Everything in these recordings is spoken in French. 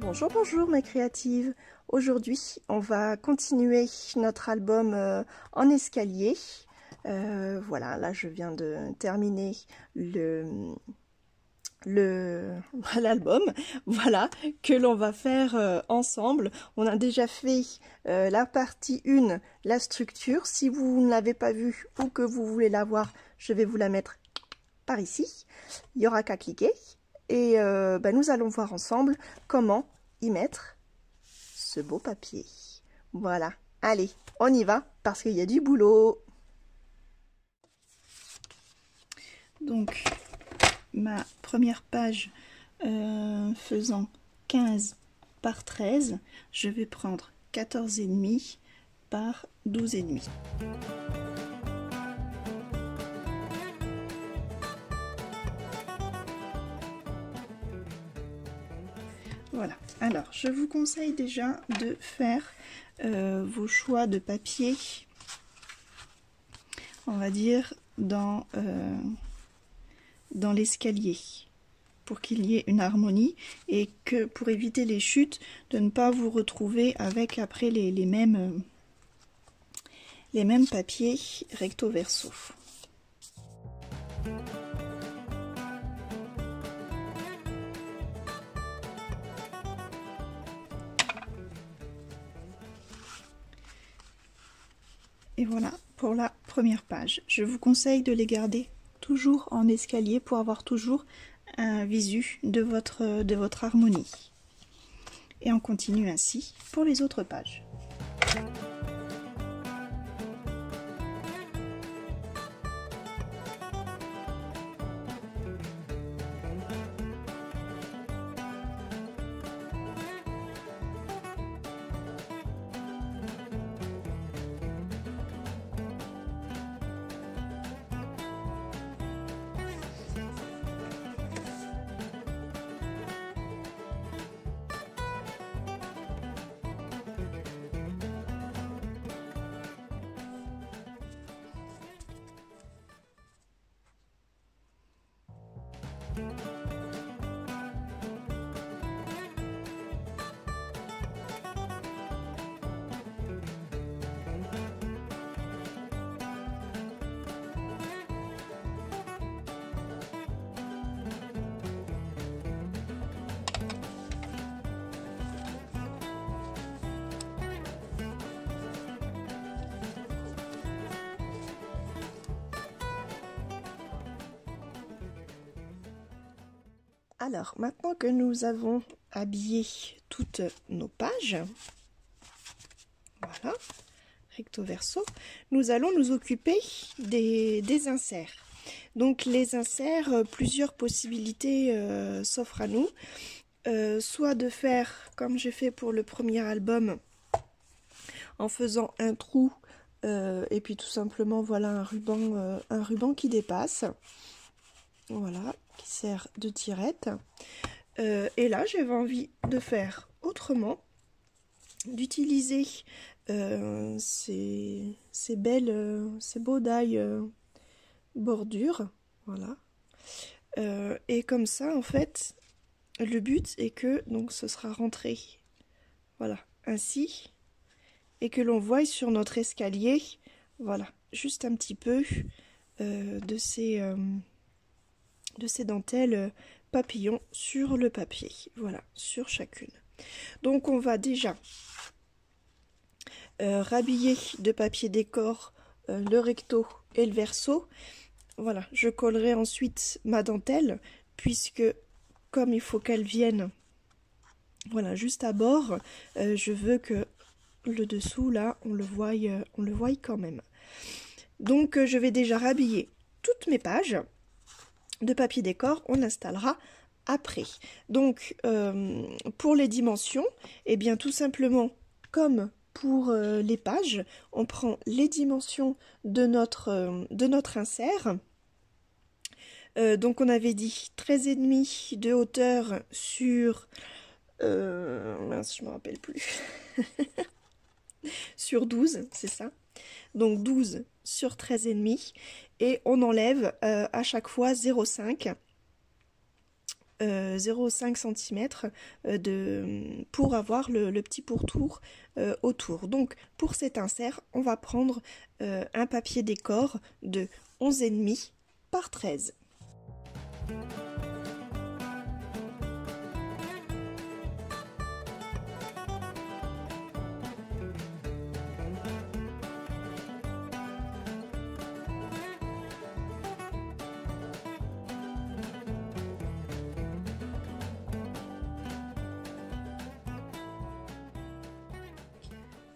Bonjour, bonjour mes créatives. Aujourd'hui, on va continuer notre album en escalier. Voilà, là je viens de terminer l'album, voilà, que l'on va faire ensemble. On a déjà fait la partie 1, la structure. Si vous ne l'avez pas vue ou que vous voulez la voir, je vais vous la mettre par ici. Il n'y aura qu'à cliquer. Et nous allons voir ensemble comment y mettre ce beau papier. Voilà, allez, on y va parce qu'il y a du boulot. Donc, ma première page faisant 15 par 13, je vais prendre 14,5 par 12,5. Voilà, alors je vous conseille déjà de faire vos choix de papier, on va dire, dans l'escalier, pour qu'il y ait une harmonie et que pour éviter les chutes, de ne pas vous retrouver avec après les mêmes papiers recto verso. Et voilà pour la première page. Je vous conseille de les garder toujours en escalier pour avoir toujours un visu de votre harmonie. Et on continue ainsi pour les autres pages. Alors, maintenant que nous avons habillé toutes nos pages, voilà, recto verso, nous allons nous occuper des inserts. Donc les inserts, plusieurs possibilités s'offrent à nous. Soit de faire, comme j'ai fait pour le premier album, en faisant un trou et puis tout simplement, voilà, un ruban qui dépasse. Voilà, qui sert de tirette. Et là, j'avais envie de faire autrement, d'utiliser ces beaux die bordures, voilà. Et comme ça, en fait, le but est que donc ce sera rentré, voilà, ainsi, et que l'on voie sur notre escalier, voilà, juste un petit peu de ces dentelles papillons sur le papier, voilà, sur chacune. Donc on va déjà rhabiller de papier décor le recto et le verso. Voilà, je collerai ensuite ma dentelle, puisque comme il faut qu'elle vienne, voilà, juste à bord, je veux que le dessous là, on le voie quand même. Donc je vais déjà rhabiller toutes mes pages de papier décor, on installera après. Donc pour les dimensions, eh bien tout simplement comme pour les pages, on prend les dimensions de notre insert. Donc on avait dit 13,5 de hauteur sur mince, je me rappelle plus sur 12, c'est ça. donc 12 sur 13,5 et on enlève à chaque fois 0,5 cm pour avoir le petit pourtour autour. Donc pour cet insert, on va prendre un papier décor de 11,5 par 13.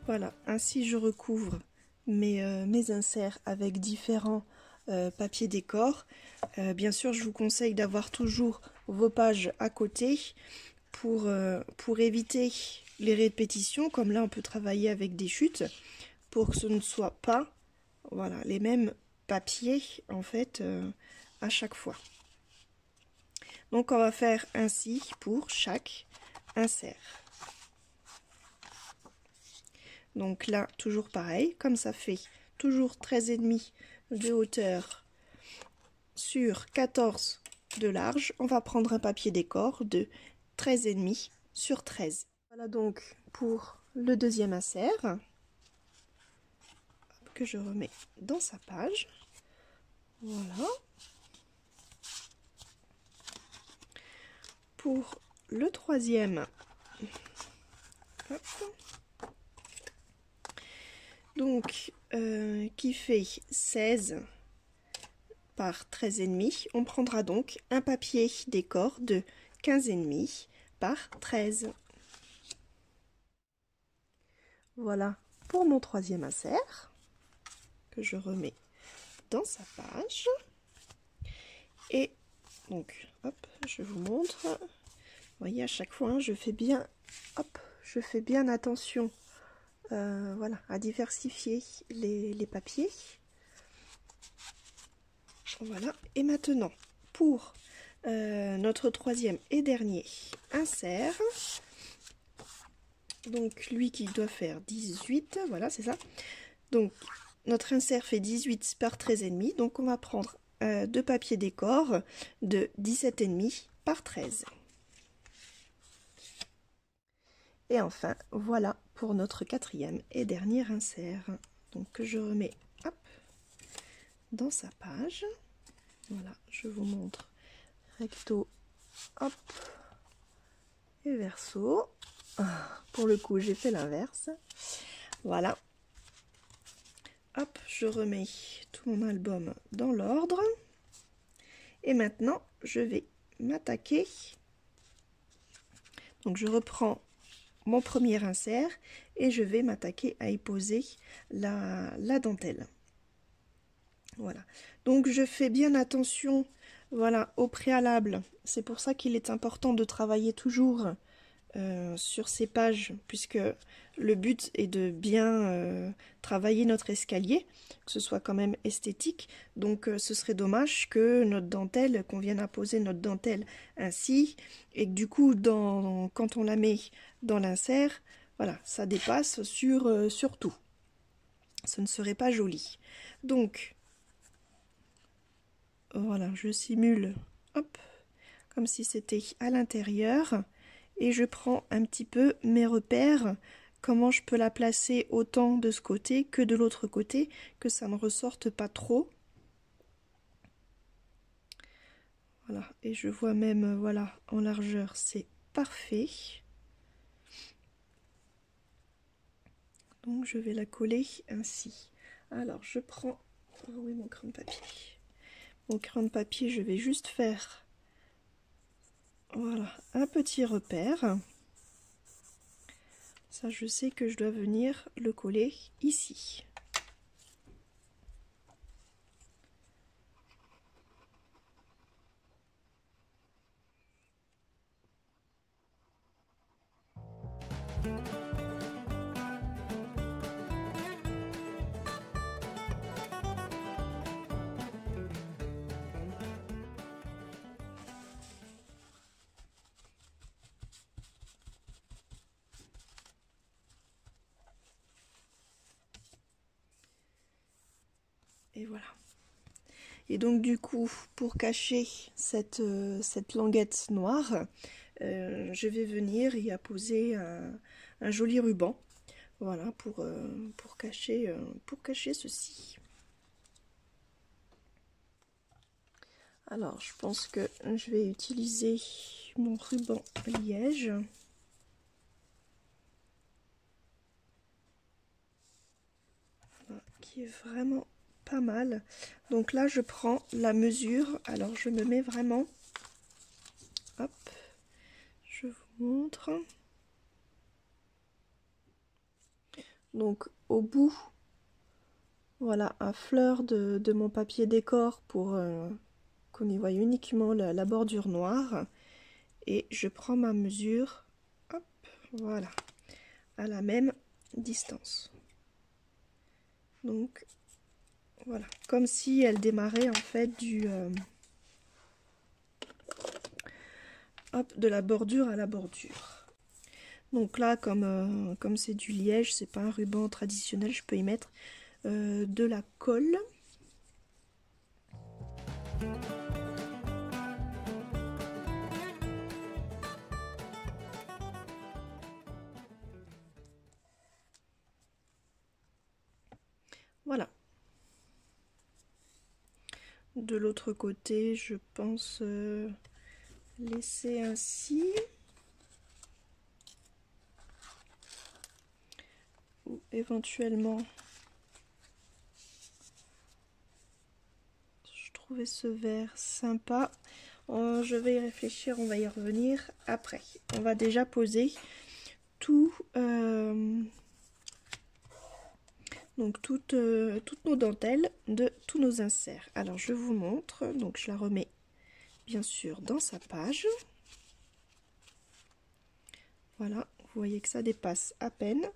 Voilà, ainsi je recouvre mes inserts avec différents papiers décor. Bien sûr, je vous conseille d'avoir toujours vos pages à côté pour éviter les répétitions. Comme là, on peut travailler avec des chutes pour que ce ne soit pas voilà, les mêmes papiers en fait à chaque fois. Donc, on va faire ainsi pour chaque insert. Donc là, toujours pareil, comme ça fait toujours 13,5 de hauteur sur 14 de large, on va prendre un papier décor de 13,5 sur 13. Voilà donc pour le deuxième insert que je remets dans sa page. Voilà. Pour le troisième, hop. Donc, qui fait 16 par 13,5, on prendra donc un papier décor de 15,5 par 13. Voilà pour mon troisième insert, que je remets dans sa page. Et donc, hop, je vous montre. Vous voyez, à chaque fois, hein, je fais bien attention. Voilà, à diversifier les papiers. Voilà, et maintenant pour notre troisième et dernier insert, donc lui qui doit faire 18, voilà, c'est ça. Donc notre insert fait 18 par 13,5, donc on va prendre deux papiers décor de 17,5 par 13. Et enfin, voilà pour notre quatrième et dernier insert. Donc que je remets hop, dans sa page. Voilà, je vous montre recto, hop, et verso. Pour le coup, j'ai fait l'inverse. Voilà. Hop, je remets tout mon album dans l'ordre. Et maintenant, je vais m'attaquer. Donc je reprends mon premier insert et je vais m'attaquer à y poser la dentelle. Voilà, donc je fais bien attention, voilà, au préalable. C'est pour ça qu'il est important de travailler toujours sur ces pages, puisque le but est de bien travailler notre escalier, que ce soit quand même esthétique. Donc ce serait dommage que notre dentelle, qu'on vienne à poser notre dentelle ainsi, et que du coup, quand on la met dans l'insert, voilà, ça dépasse sur tout. Ce ne serait pas joli. Donc, voilà, je simule, hop, comme si c'était à l'intérieur. Et je prends un petit peu mes repères, comment je peux la placer autant de ce côté que de l'autre côté, que ça ne ressorte pas trop. Voilà, et je vois même, voilà, en largeur, c'est parfait. Donc je vais la coller ainsi. Alors je prends, où est mon crayon de papier? Mon crayon de papier, je vais juste faire, voilà, un petit repère. Ça, je sais que je dois venir le coller ici. Et voilà. Et donc du coup, pour cacher cette languette noire, je vais venir y apposer un joli ruban. Voilà, pour cacher ceci. Alors, je pense que je vais utiliser mon ruban liège. Voilà, qui est vraiment pas mal. Donc là, je prends la mesure. Alors, je me mets vraiment... Hop, je vous montre. Donc, au bout, voilà, à fleur de mon papier décor pour qu'on y voie uniquement la bordure noire. Et je prends ma mesure, hop, voilà, à la même distance. Donc, voilà, comme si elle démarrait en fait de la bordure à la bordure. Donc là, comme c'est du liège, c'est pas un ruban traditionnel, je peux y mettre de la colle. Voilà. De l'autre côté, je pense laisser ainsi. Ou éventuellement, je trouvais ce vert sympa. Je vais y réfléchir, on va y revenir après. On va déjà poser tout... donc toutes nos dentelles de tous nos inserts. Alors je vous montre, donc je la remets bien sûr dans sa page. Voilà, vous voyez que ça dépasse à peine.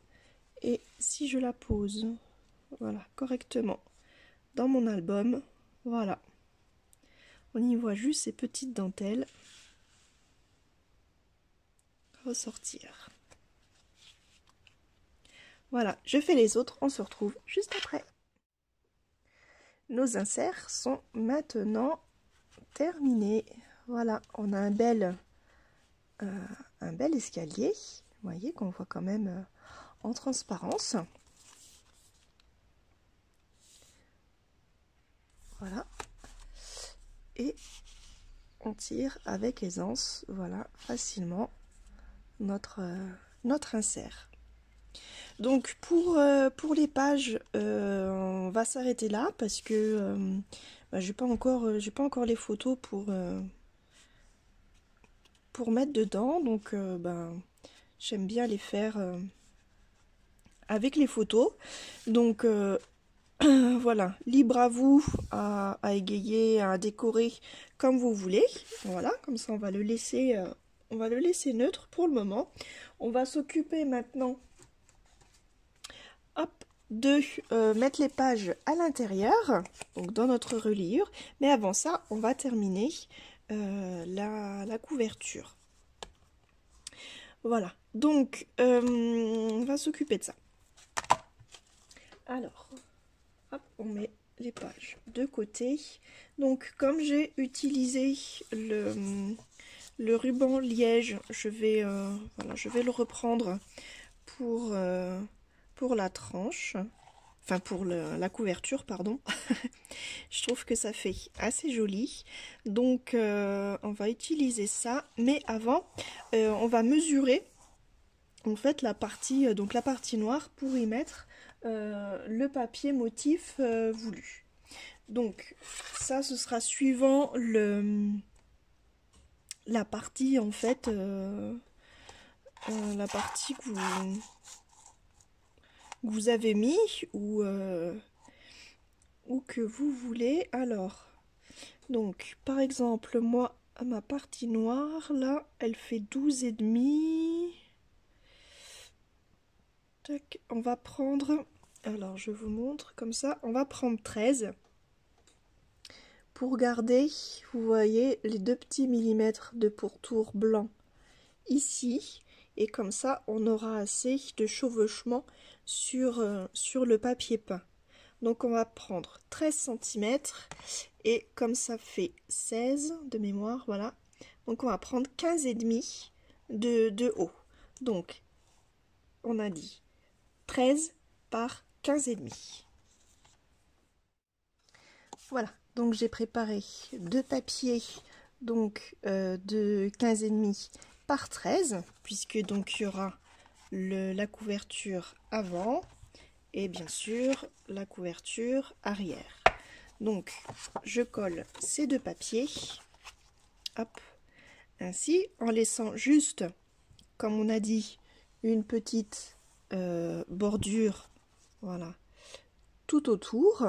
Et si je la pose, voilà, correctement dans mon album, voilà, on y voit juste ces petites dentelles ressortir. Voilà, je fais les autres, on se retrouve juste après. Nos inserts sont maintenant terminés. Voilà, on a un bel escalier, vous voyez qu'on voit quand même en transparence. Voilà. Et on tire avec aisance, voilà, facilement notre insert. Donc pour les pages, on va s'arrêter là parce que j'ai pas encore les photos pour mettre dedans. Donc j'aime bien les faire avec les photos. Donc voilà, libre à vous à égayer, à décorer comme vous voulez. Voilà, comme ça on va le laisser neutre pour le moment. On va s'occuper maintenant, hop, de mettre les pages à l'intérieur, donc dans notre reliure. Mais avant ça, on va terminer la couverture. Voilà, donc on va s'occuper de ça. Alors, hop, on met les pages de côté. Donc comme j'ai utilisé le ruban liège, je vais le reprendre pour la tranche, enfin pour la couverture, pardon. Je trouve que ça fait assez joli. Donc on va utiliser ça, mais avant on va mesurer en fait la partie noire pour y mettre le papier motif voulu. Donc ça, ce sera suivant la partie en fait la partie que vous avez mis ou que vous voulez. Alors donc par exemple, moi ma partie noire là, elle fait 12,5. Tac, on va prendre, alors je vous montre comme ça, on va prendre 13 pour garder, vous voyez, les 2 petits millimètres de pourtour blanc ici, et comme ça on aura assez de chevauchement sur le papier peint. Donc on va prendre 13 cm et comme ça fait 16 de mémoire, voilà. Donc on va prendre 15,5 de haut. Donc on a dit 13 par 15,5. Voilà, donc j'ai préparé deux papiers donc de 15,5 par 13, puisque donc il y aura la couverture avant et bien sûr la couverture arrière. Donc je colle ces deux papiers, hop, ainsi, en laissant juste, comme on a dit, une petite bordure, voilà, tout autour.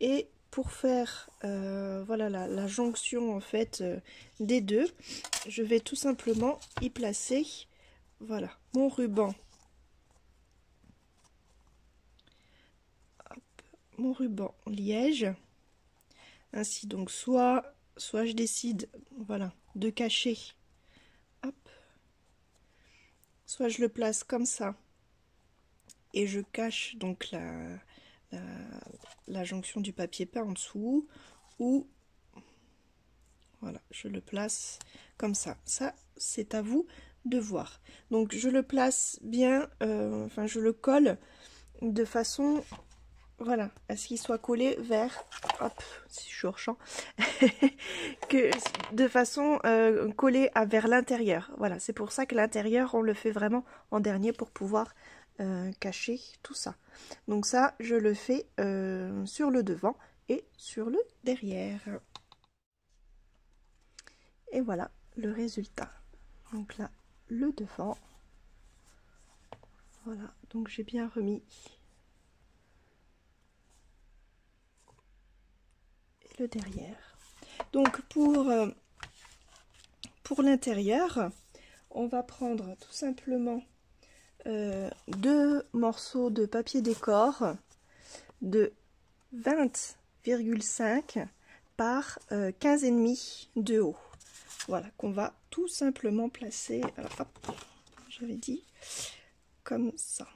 Et pour faire voilà la jonction en fait des deux, je vais tout simplement y placer voilà mon ruban. Hop, mon ruban liège. Ainsi donc soit je décide voilà de cacher, hop, soit je le place comme ça et je cache donc la jonction du papier peint en dessous, ou voilà, je le place comme ça. Ça, c'est à vous de voir. Donc, je le place bien, enfin, je le colle de façon, voilà, à ce qu'il soit collé vers, hop, si je suis hors champ, que de façon collée vers l'intérieur. Voilà, c'est pour ça que l'intérieur, on le fait vraiment en dernier pour pouvoir cacher tout ça. Donc ça, je le fais sur le devant et sur le derrière. Et voilà le résultat. Donc là, le devant. Voilà, donc j'ai bien remis. Et le derrière. Donc pour l'intérieur, on va prendre tout simplement deux morceaux de papier décor de 20,5 par 15,5 de haut. Voilà, qu'on va tout simplement placer, alors hop, j'avais dit, comme ça.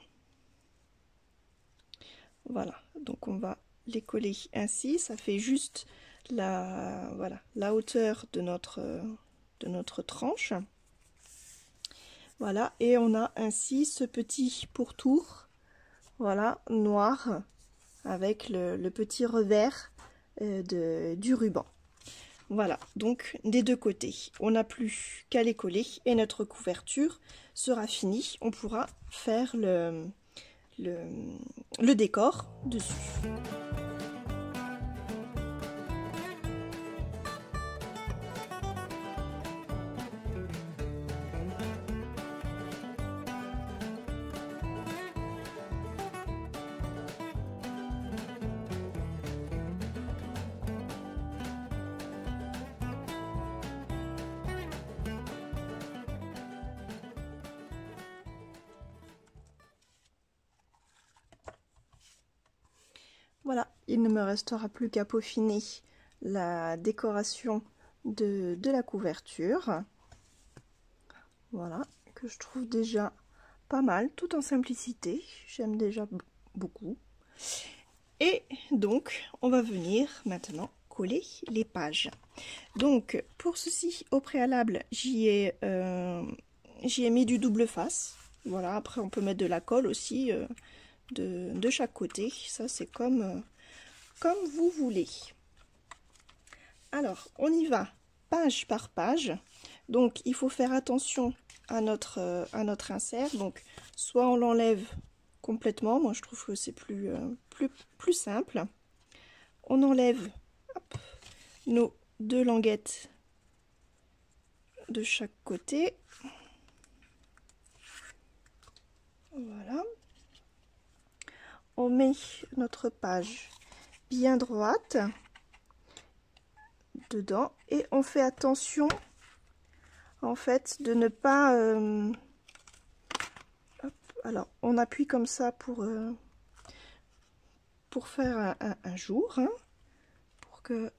Voilà, donc on va les coller ainsi, ça fait juste voilà, la hauteur de notre tranche. Voilà, et on a ainsi ce petit pourtour, voilà, noir, avec le petit revers du ruban. Voilà, donc des deux côtés, on n'a plus qu'à les coller et notre couverture sera finie. On pourra faire le décor dessus. Voilà, il ne me restera plus qu'à peaufiner la décoration de la couverture. Voilà, que je trouve déjà pas mal, tout en simplicité. J'aime déjà beaucoup. Et donc, on va venir maintenant coller les pages. Donc, pour ceci, au préalable, j'y ai mis du double face. Voilà, après on peut mettre de la colle aussi de chaque côté. Ça, c'est comme vous voulez. Alors, on y va page par page. Donc, il faut faire attention à notre insert. Donc, soit on l'enlève complètement. Moi, je trouve que c'est plus simple. On enlève hop, nos deux languettes de chaque côté. Voilà. On met notre page bien droite dedans et on fait attention en fait de ne pas hop, alors on appuie comme ça pour faire un jour, hein, pour que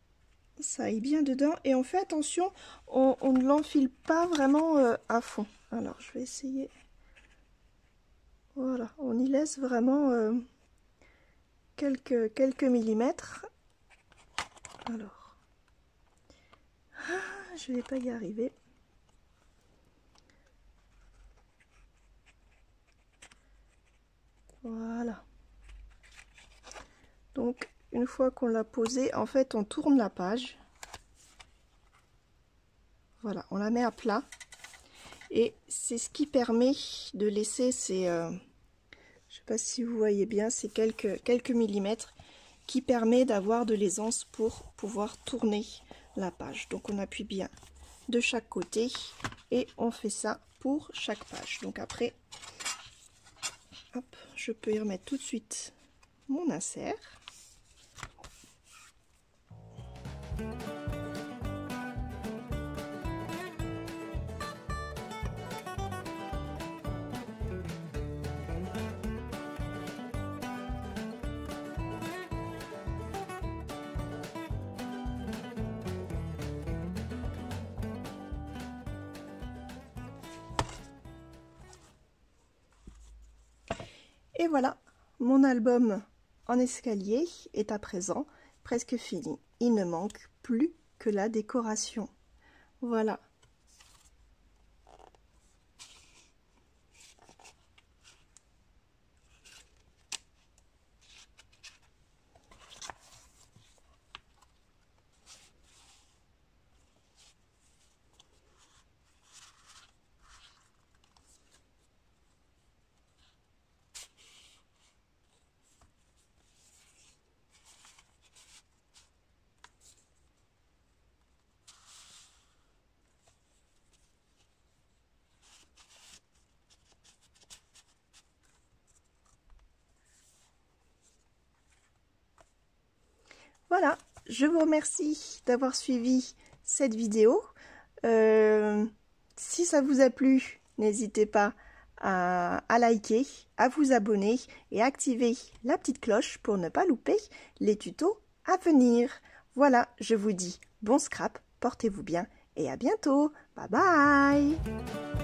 ça aille bien dedans, et on fait attention, on ne l'enfile pas vraiment à fond. Alors je vais essayer, voilà, on y laisse vraiment quelques millimètres. Alors, je vais pas y arriver. Voilà. Donc, une fois qu'on l'a posé, en fait, on tourne la page. Voilà, on la met à plat. Et c'est ce qui permet de laisser ces... je sais pas si vous voyez bien, c'est quelques millimètres qui permet d'avoir de l'aisance pour pouvoir tourner la page. Donc on appuie bien de chaque côté et on fait ça pour chaque page. Donc après, hop, je peux y remettre tout de suite mon insert. Et voilà, mon album en escalier est à présent presque fini. Il ne manque plus que la décoration. Voilà. Voilà, je vous remercie d'avoir suivi cette vidéo. Si ça vous a plu, n'hésitez pas à liker, à vous abonner et à activer la petite cloche pour ne pas louper les tutos à venir. Voilà, je vous dis bon scrap, portez-vous bien et à bientôt. Bye bye!